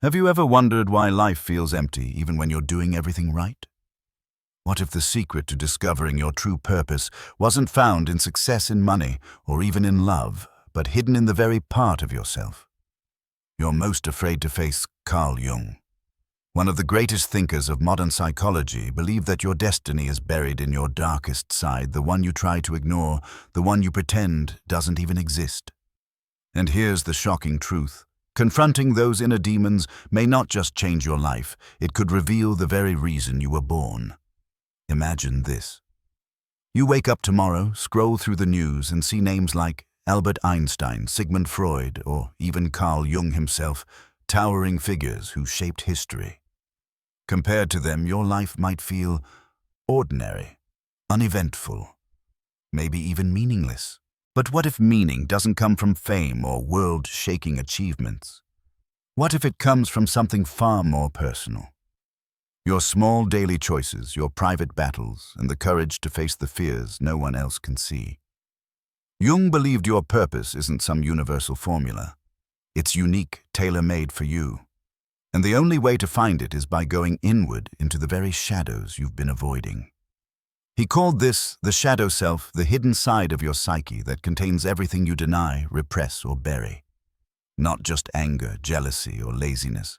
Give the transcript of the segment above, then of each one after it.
Have you ever wondered why life feels empty even when you're doing everything right? What if the secret to discovering your true purpose wasn't found in success in money or even in love, but hidden in the very part of yourself you're most afraid to face? Carl Jung, one of the greatest thinkers of modern psychology, believed that your destiny is buried in your darkest side, the one you try to ignore, the one you pretend doesn't even exist. And here's the shocking truth. Confronting those inner demons may not just change your life, it could reveal the very reason you were born. Imagine this. You wake up tomorrow, scroll through the news, and see names like Albert Einstein, Sigmund Freud, or even Carl Jung himself, towering figures who shaped history. Compared to them, your life might feel ordinary, uneventful, maybe even meaningless. But what if meaning doesn't come from fame or world-shaking achievements? What if it comes from something far more personal? Your small daily choices, your private battles, and the courage to face the fears no one else can see. Jung believed your purpose isn't some universal formula. It's unique, tailor-made for you. And the only way to find it is by going inward into the very shadows you've been avoiding. He called this the shadow self, the hidden side of your psyche that contains everything you deny, repress, or bury. Not just anger, jealousy, or laziness,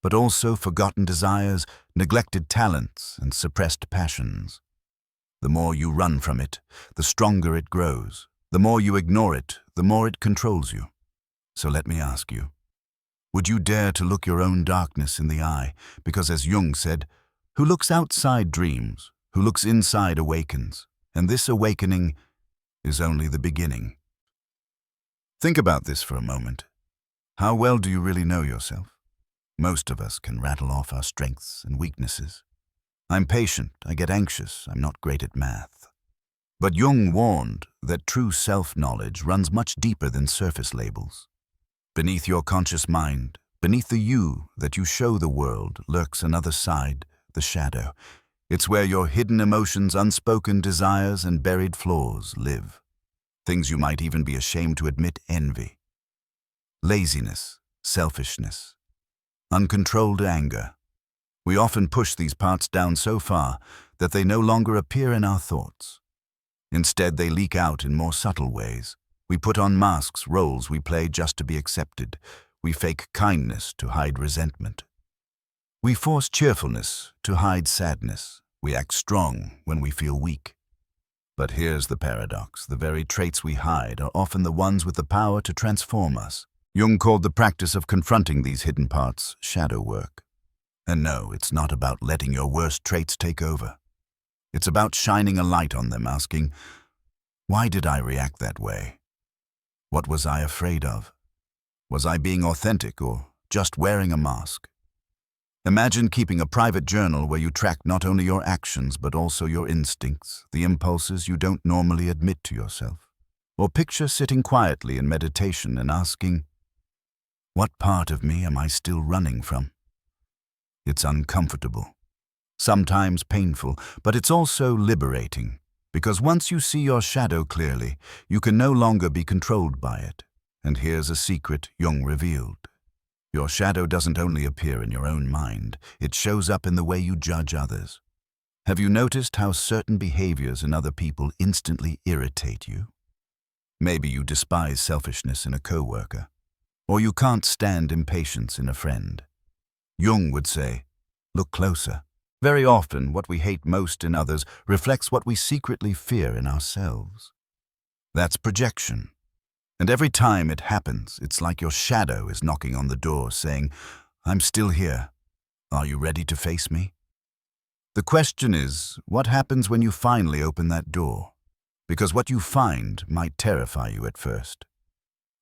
but also forgotten desires, neglected talents, and suppressed passions. The more you run from it, the stronger it grows. The more you ignore it, the more it controls you. So let me ask you, would you dare to look your own darkness in the eye? Because as Jung said, who looks outside dreams, who looks inside awakens, and this awakening is only the beginning. Think about this for a moment. How well do you really know yourself? Most of us can rattle off our strengths and weaknesses. I'm patient, I get anxious, I'm not great at math. But Jung warned that true self-knowledge runs much deeper than surface labels. Beneath your conscious mind, beneath the you that you show the world, lurks another side, the shadow. It's where your hidden emotions, unspoken desires, and buried flaws live. Things you might even be ashamed to admit: envy, laziness, selfishness, uncontrolled anger. We often push these parts down so far that they no longer appear in our thoughts. Instead, they leak out in more subtle ways. We put on masks, roles we play just to be accepted. We fake kindness to hide resentment. We force cheerfulness to hide sadness. We act strong when we feel weak. But here's the paradox. The very traits we hide are often the ones with the power to transform us. Jung called the practice of confronting these hidden parts shadow work. And no, it's not about letting your worst traits take over. It's about shining a light on them, asking, why did I react that way? What was I afraid of? Was I being authentic or just wearing a mask? Imagine keeping a private journal where you track not only your actions but also your instincts, the impulses you don't normally admit to yourself. Or picture sitting quietly in meditation and asking, what part of me am I still running from? It's uncomfortable. Sometimes painful, but it's also liberating, because once you see your shadow clearly, you can no longer be controlled by it. And here's a secret Jung revealed. Your shadow doesn't only appear in your own mind, it shows up in the way you judge others. Have you noticed how certain behaviors in other people instantly irritate you? Maybe you despise selfishness in a coworker, or you can't stand impatience in a friend. Jung would say, look closer. Very often, what we hate most in others reflects what we secretly fear in ourselves. That's projection. And every time it happens, it's like your shadow is knocking on the door saying, I'm still here. Are you ready to face me? The question is, what happens when you finally open that door? Because what you find might terrify you at first.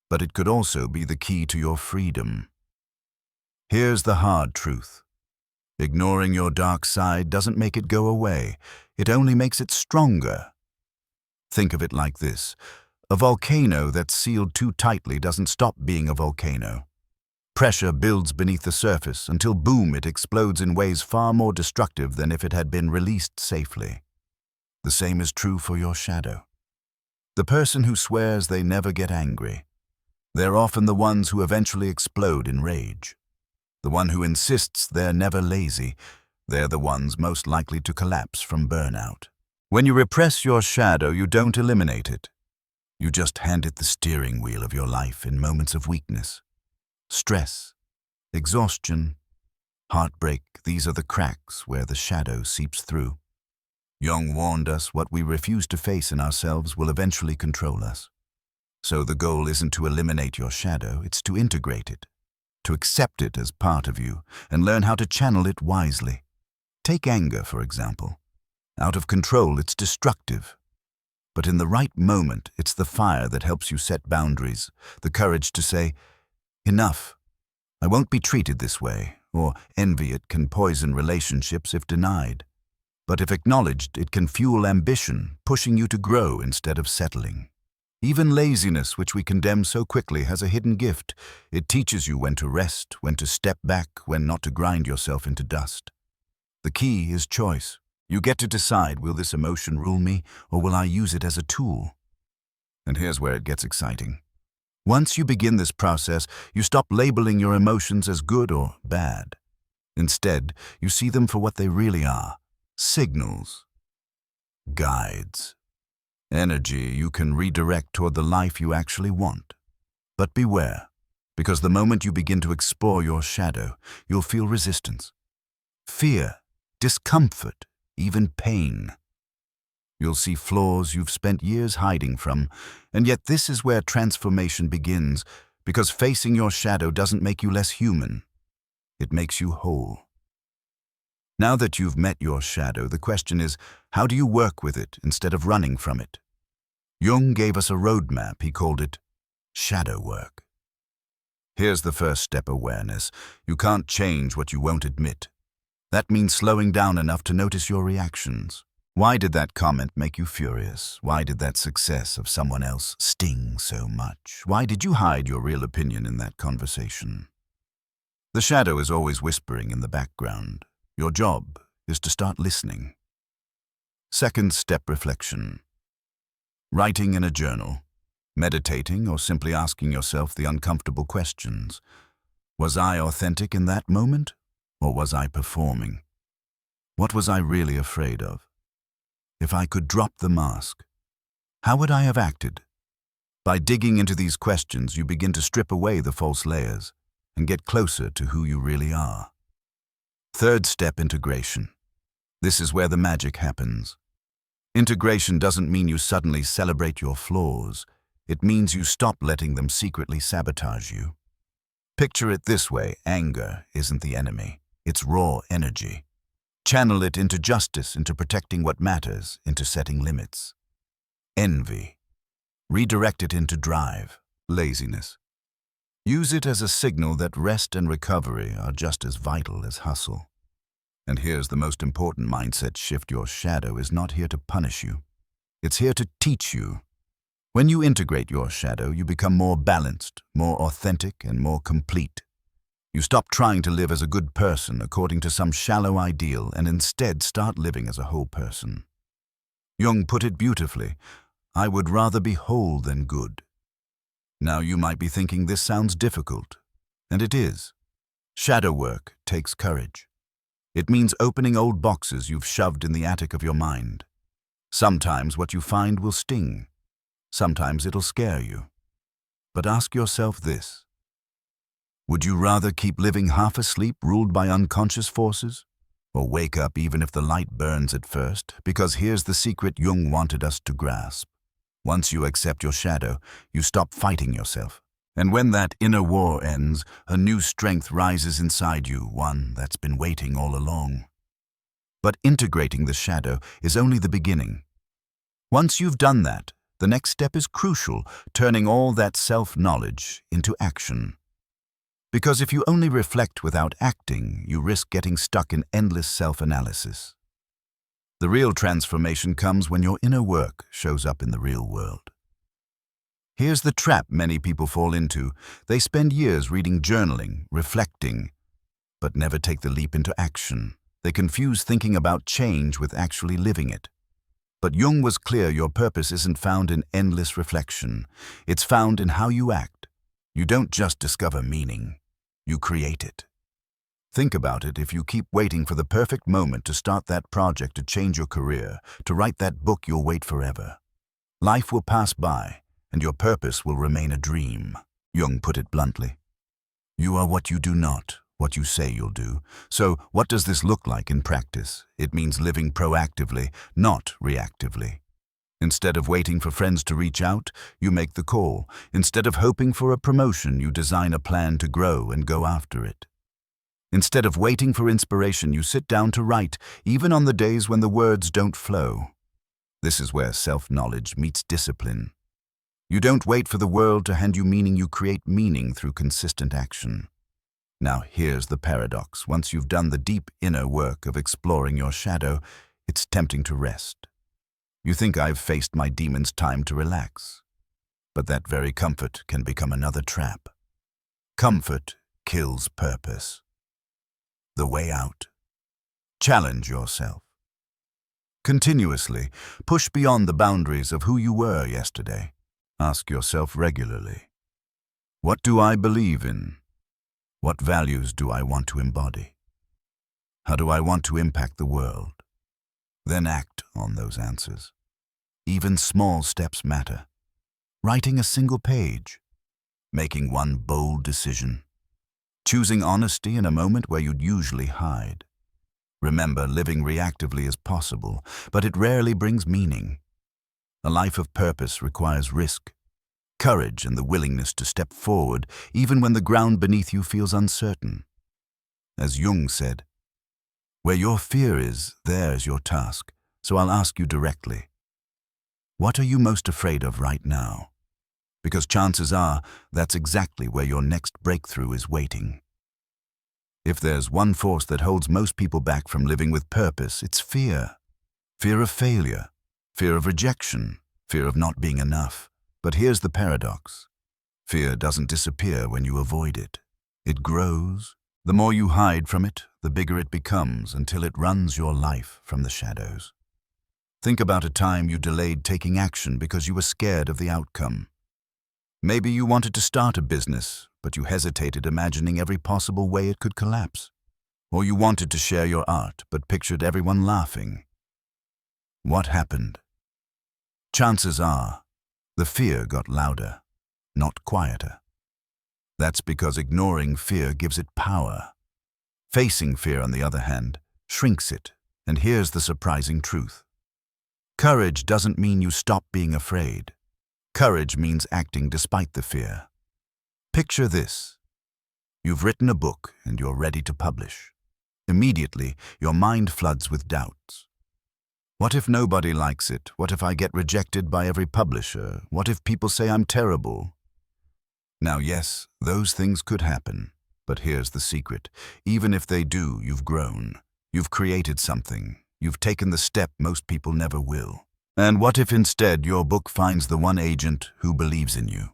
But it could also be the key to your freedom. Here's the hard truth. Ignoring your dark side doesn't make it go away. It only makes it stronger. Think of it like this. A volcano that's sealed too tightly doesn't stop being a volcano. Pressure builds beneath the surface until, boom, it explodes in ways far more destructive than if it had been released safely. The same is true for your shadow. The person who swears they never get angry. They're often the ones who eventually explode in rage. The one who insists they're never lazy, they're the ones most likely to collapse from burnout. When you repress your shadow, you don't eliminate it. You just hand it the steering wheel of your life in moments of weakness. Stress, exhaustion, heartbreak, these are the cracks where the shadow seeps through. Jung warned us what we refuse to face in ourselves will eventually control us. So the goal isn't to eliminate your shadow, it's to integrate it, to accept it as part of you and learn how to channel it wisely. Take anger, for example. Out of control, it's destructive. But in the right moment, it's the fire that helps you set boundaries, the courage to say, "Enough. I won't be treated this way," or envy it can poison relationships if denied. But if acknowledged, it can fuel ambition, pushing you to grow instead of settling. Even laziness, which we condemn so quickly, has a hidden gift. It teaches you when to rest, when to step back, when not to grind yourself into dust. The key is choice. You get to decide, will this emotion rule me, or will I use it as a tool? And here's where it gets exciting. Once you begin this process, you stop labeling your emotions as good or bad. Instead, you see them for what they really are: signals, guides, energy you can redirect toward the life you actually want. But beware, because the moment you begin to explore your shadow, you'll feel resistance, fear, discomfort, even pain. You'll see flaws you've spent years hiding from, and yet this is where transformation begins, because facing your shadow doesn't make you less human. It makes you whole. Now that you've met your shadow, the question is, how do you work with it instead of running from it? Jung gave us a roadmap. He called it shadow work. Here's the first step: awareness. You can't change what you won't admit. That means slowing down enough to notice your reactions. Why did that comment make you furious? Why did that success of someone else sting so much? Why did you hide your real opinion in that conversation? The shadow is always whispering in the background. Your job is to start listening. Second step: reflection. Writing in a journal, meditating, or simply asking yourself the uncomfortable questions. Was I authentic in that moment, or was I performing? What was I really afraid of? If I could drop the mask, how would I have acted? By digging into these questions, you begin to strip away the false layers and get closer to who you really are. Third step: integration. This is where the magic happens. Integration doesn't mean you suddenly celebrate your flaws. It means you stop letting them secretly sabotage you. Picture it this way: anger isn't the enemy. It's raw energy. Channel it into justice, into protecting what matters, into setting limits. Envy. Redirect it into drive, laziness. Use it as a signal that rest and recovery are just as vital as hustle. And here's the most important mindset shift: your shadow is not here to punish you. It's here to teach you. When you integrate your shadow, you become more balanced, more authentic, and more complete. You stop trying to live as a good person according to some shallow ideal and instead start living as a whole person. Jung put it beautifully: I would rather be whole than good. Now you might be thinking this sounds difficult, and it is. Shadow work takes courage. It means opening old boxes you've shoved in the attic of your mind. Sometimes what you find will sting. Sometimes it'll scare you. But ask yourself this: would you rather keep living half asleep, ruled by unconscious forces? Or wake up even if the light burns at first? Because here's the secret Jung wanted us to grasp. Once you accept your shadow, you stop fighting yourself. And when that inner war ends, a new strength rises inside you, one that's been waiting all along. But integrating the shadow is only the beginning. Once you've done that, the next step is crucial: turning all that self-knowledge into action. Because if you only reflect without acting, you risk getting stuck in endless self-analysis. The real transformation comes when your inner work shows up in the real world. Here's the trap many people fall into. They spend years reading, journaling, reflecting, but never take the leap into action. They confuse thinking about change with actually living it. But Jung was clear: your purpose isn't found in endless reflection. It's found in how you act. You don't just discover meaning, you create it. Think about it. If you keep waiting for the perfect moment to start that project, to change your career, to write that book, you'll wait forever. Life will pass by, and your purpose will remain a dream. Jung put it bluntly. You are what you do not, what you say you'll do. So, what does this look like in practice? It means living proactively, not reactively. Instead of waiting for friends to reach out, you make the call. Instead of hoping for a promotion, you design a plan to grow and go after it. Instead of waiting for inspiration, you sit down to write, even on the days when the words don't flow. This is where self-knowledge meets discipline. You don't wait for the world to hand you meaning, you create meaning through consistent action. Now here's the paradox. Once you've done the deep inner work of exploring your shadow, it's tempting to rest. You think, I've faced my demons, time to relax. But that very comfort can become another trap. Comfort kills purpose. The way out. Challenge yourself. Continuously push beyond the boundaries of who you were yesterday. Ask yourself regularly, what do I believe in? What values do I want to embody? How do I want to impact the world? Then act on those answers. Even small steps matter. Writing a single page. Making one bold decision. Choosing honesty in a moment where you'd usually hide. Remember, living reactively is possible, but it rarely brings meaning. A life of purpose requires risk, courage, and the willingness to step forward even when the ground beneath you feels uncertain. As Jung said, where your fear is, there's your task. So I'll ask you directly, what are you most afraid of right now? Because chances are that's exactly where your next breakthrough is waiting. If there's one force that holds most people back from living with purpose, it's fear. Fear of failure, fear of rejection, fear of not being enough. But here's the paradox. Fear doesn't disappear when you avoid it. It grows. The more you hide from it, the bigger it becomes until it runs your life from the shadows. Think about a time you delayed taking action because you were scared of the outcome. Maybe you wanted to start a business, but you hesitated, imagining every possible way it could collapse. Or you wanted to share your art, but pictured everyone laughing. What happened? Chances are, the fear got louder, not quieter. That's because ignoring fear gives it power. Facing fear, on the other hand, shrinks it. And here's the surprising truth. Courage doesn't mean you stop being afraid. Courage means acting despite the fear. Picture this. You've written a book and you're ready to publish. Immediately, your mind floods with doubts. What if nobody likes it? What if I get rejected by every publisher? What if people say I'm terrible? Now, yes, those things could happen. But here's the secret. Even if they do, you've grown. You've created something. You've taken the step most people never will. And what if instead your book finds the one agent who believes in you?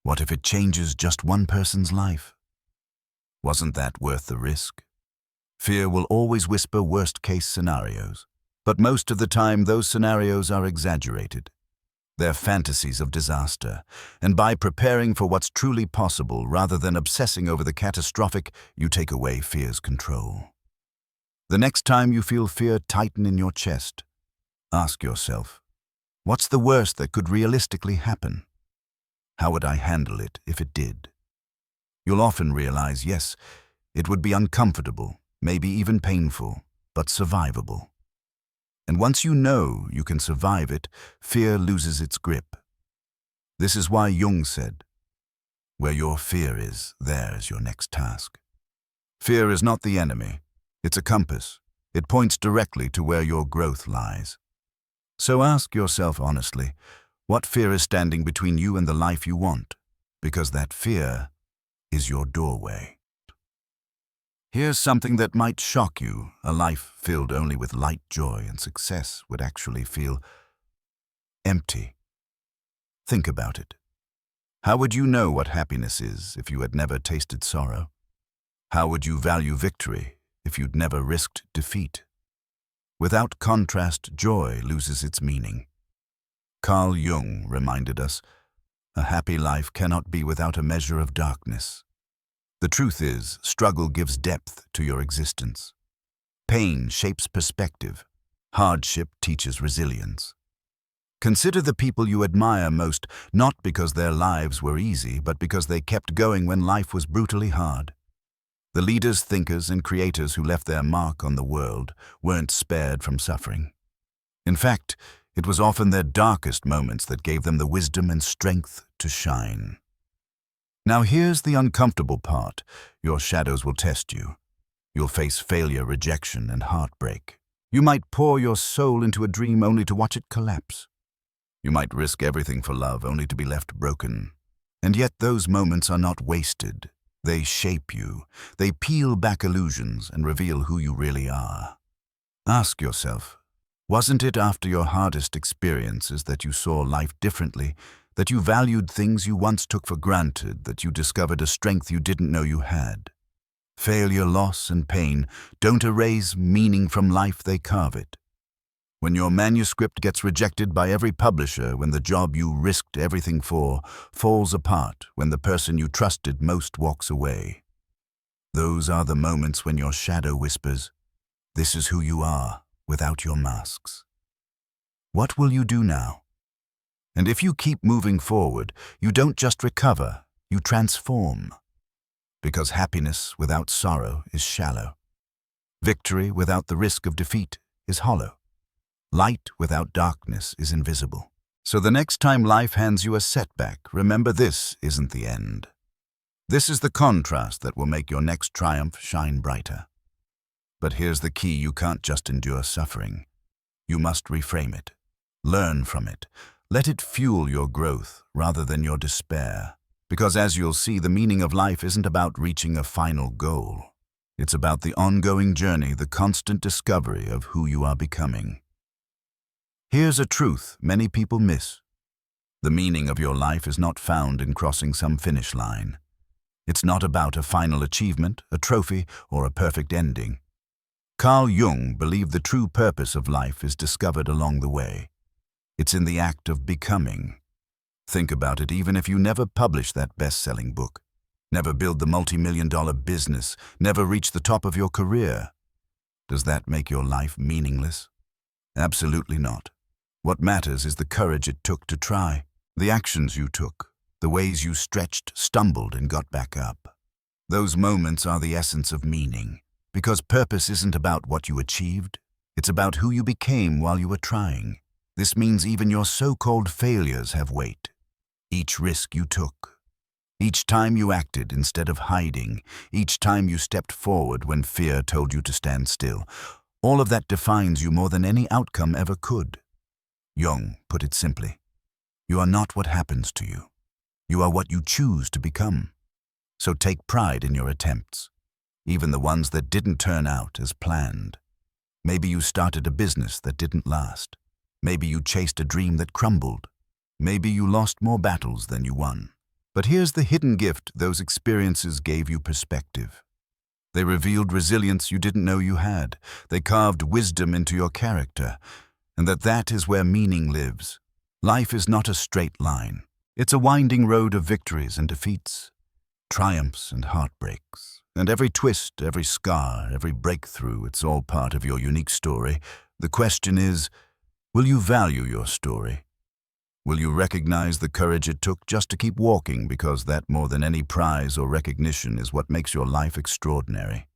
What if it changes just one person's life? Wasn't that worth the risk? Fear will always whisper worst-case scenarios. But most of the time, those scenarios are exaggerated. They're fantasies of disaster. And by preparing for what's truly possible, rather than obsessing over the catastrophic, you take away fear's control. The next time you feel fear tighten in your chest, ask yourself, what's the worst that could realistically happen? How would I handle it if it did? You'll often realize, yes, it would be uncomfortable, maybe even painful, but survivable. And once you know you can survive it, fear loses its grip. This is why Jung said, where your fear is, there's your next task. Fear is not the enemy. It's a compass. It points directly to where your growth lies. So ask yourself honestly, what fear is standing between you and the life you want? Because that fear is your doorway. Here's something that might shock you. A life filled only with light, joy, and success would actually feel empty. Think about it. How would you know what happiness is if you had never tasted sorrow? How would you value victory if you'd never risked defeat? Without contrast, joy loses its meaning. Carl Jung reminded us, a happy life cannot be without a measure of darkness. The truth is, struggle gives depth to your existence. Pain shapes perspective. Hardship teaches resilience. Consider the people you admire most, not because their lives were easy, but because they kept going when life was brutally hard. The leaders, thinkers, and creators who left their mark on the world weren't spared from suffering. In fact, it was often their darkest moments that gave them the wisdom and strength to shine. Now here's the uncomfortable part. Your shadows will test you. You'll face failure, rejection, and heartbreak. You might pour your soul into a dream only to watch it collapse. You might risk everything for love only to be left broken. And yet those moments are not wasted. They shape you. They peel back illusions and reveal who you really are. Ask yourself, wasn't it after your hardest experiences that you saw life differently, that you valued things you once took for granted, that you discovered a strength you didn't know you had? Failure, loss, and pain don't erase meaning from life, they carve it. When your manuscript gets rejected by every publisher, when the job you risked everything for falls apart, when the person you trusted most walks away, those are the moments when your shadow whispers, "This is who you are, without your masks." What will you do now? And if you keep moving forward, you don't just recover, you transform. Because happiness without sorrow is shallow. Victory without the risk of defeat is hollow. Light without darkness is invisible. So the next time life hands you a setback, remember this isn't the end. This is the contrast that will make your next triumph shine brighter. But here's the key: you can't just endure suffering. You must reframe it. Learn from it. Let it fuel your growth rather than your despair. Because as you'll see, the meaning of life isn't about reaching a final goal. It's about the ongoing journey, the constant discovery of who you are becoming. Here's a truth many people miss. The meaning of your life is not found in crossing some finish line. It's not about a final achievement, a trophy, or a perfect ending. Carl Jung believed the true purpose of life is discovered along the way. It's in the act of becoming. Think about it, even if you never publish that best-selling book, never build the multi-million-dollar business, never reach the top of your career. Does that make your life meaningless? Absolutely not. What matters is the courage it took to try, the actions you took, the ways you stretched, stumbled, and got back up. Those moments are the essence of meaning, because purpose isn't about what you achieved, it's about who you became while you were trying. This means even your so-called failures have weight. Each risk you took, each time you acted instead of hiding, each time you stepped forward when fear told you to stand still, all of that defines you more than any outcome ever could. Jung put it simply, you are not what happens to you. You are what you choose to become. So take pride in your attempts, even the ones that didn't turn out as planned. Maybe you started a business that didn't last. Maybe you chased a dream that crumbled. Maybe you lost more battles than you won. But here's the hidden gift: those experiences gave you perspective. They revealed resilience you didn't know you had. They carved wisdom into your character. And that is where meaning lives. Life is not a straight line. It's a winding road of victories and defeats, triumphs and heartbreaks. And every twist, every scar, every breakthrough, it's all part of your unique story. The question is, will you value your story? Will you recognize the courage it took just to keep walking, because that, more than any prize or recognition, is what makes your life extraordinary?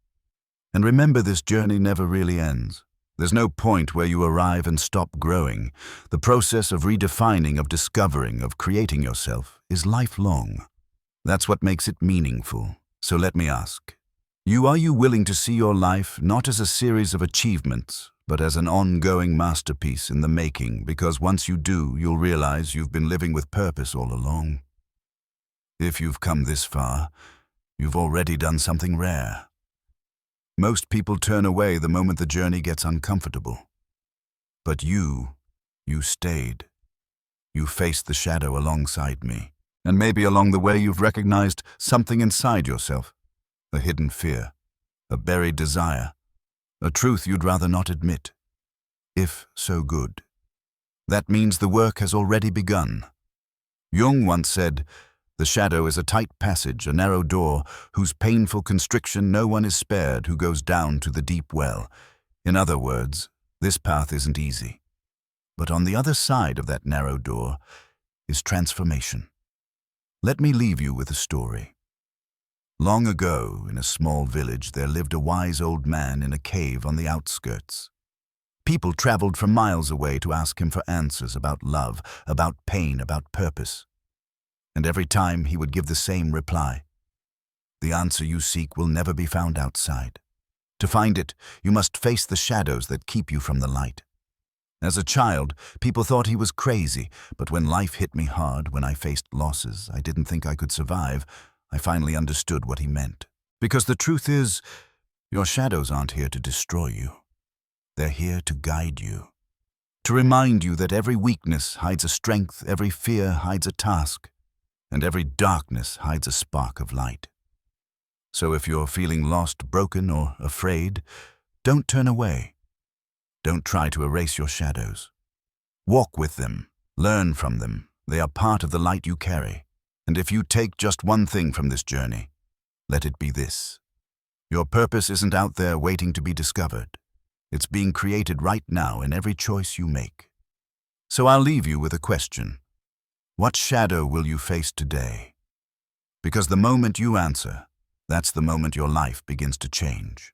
And remember, this journey never really ends. There's no point where you arrive and stop growing. The process of redefining, of discovering, of creating yourself is lifelong. That's what makes it meaningful. So let me ask, are you willing to see your life not as a series of achievements, but as an ongoing masterpiece in the making? Because once you do, you'll realize you've been living with purpose all along. If you've come this far, you've already done something rare. Most people turn away the moment the journey gets uncomfortable. But you stayed. You faced the shadow alongside me. And maybe along the way you've recognized something inside yourself. A hidden fear, a buried desire, a truth you'd rather not admit. If so, good. That means the work has already begun. Jung once said, The shadow is a tight passage, a narrow door, whose painful constriction no one is spared who goes down to the deep well. In other words, this path isn't easy. But on the other side of that narrow door is transformation. Let me leave you with a story. Long ago, in a small village, there lived a wise old man in a cave on the outskirts. People traveled from miles away to ask him for answers about love, about pain, about purpose. And every time he would give the same reply: "The answer you seek will never be found outside. To find it, you must face the shadows that keep you from the light." As a child, people thought he was crazy, but when life hit me hard, when I faced losses I didn't think I could survive, I finally understood what he meant. Because the truth is, your shadows aren't here to destroy you. They're here to guide you. To remind you that every weakness hides a strength, every fear hides a task, and every darkness hides a spark of light. So if you're feeling lost, broken, or afraid, don't turn away. Don't try to erase your shadows. Walk with them, learn from them. They are part of the light you carry. And if you take just one thing from this journey, let it be this: your purpose isn't out there waiting to be discovered. It's being created right now in every choice you make. So I'll leave you with a question. What shadow will you face today? Because the moment you answer, that's the moment your life begins to change.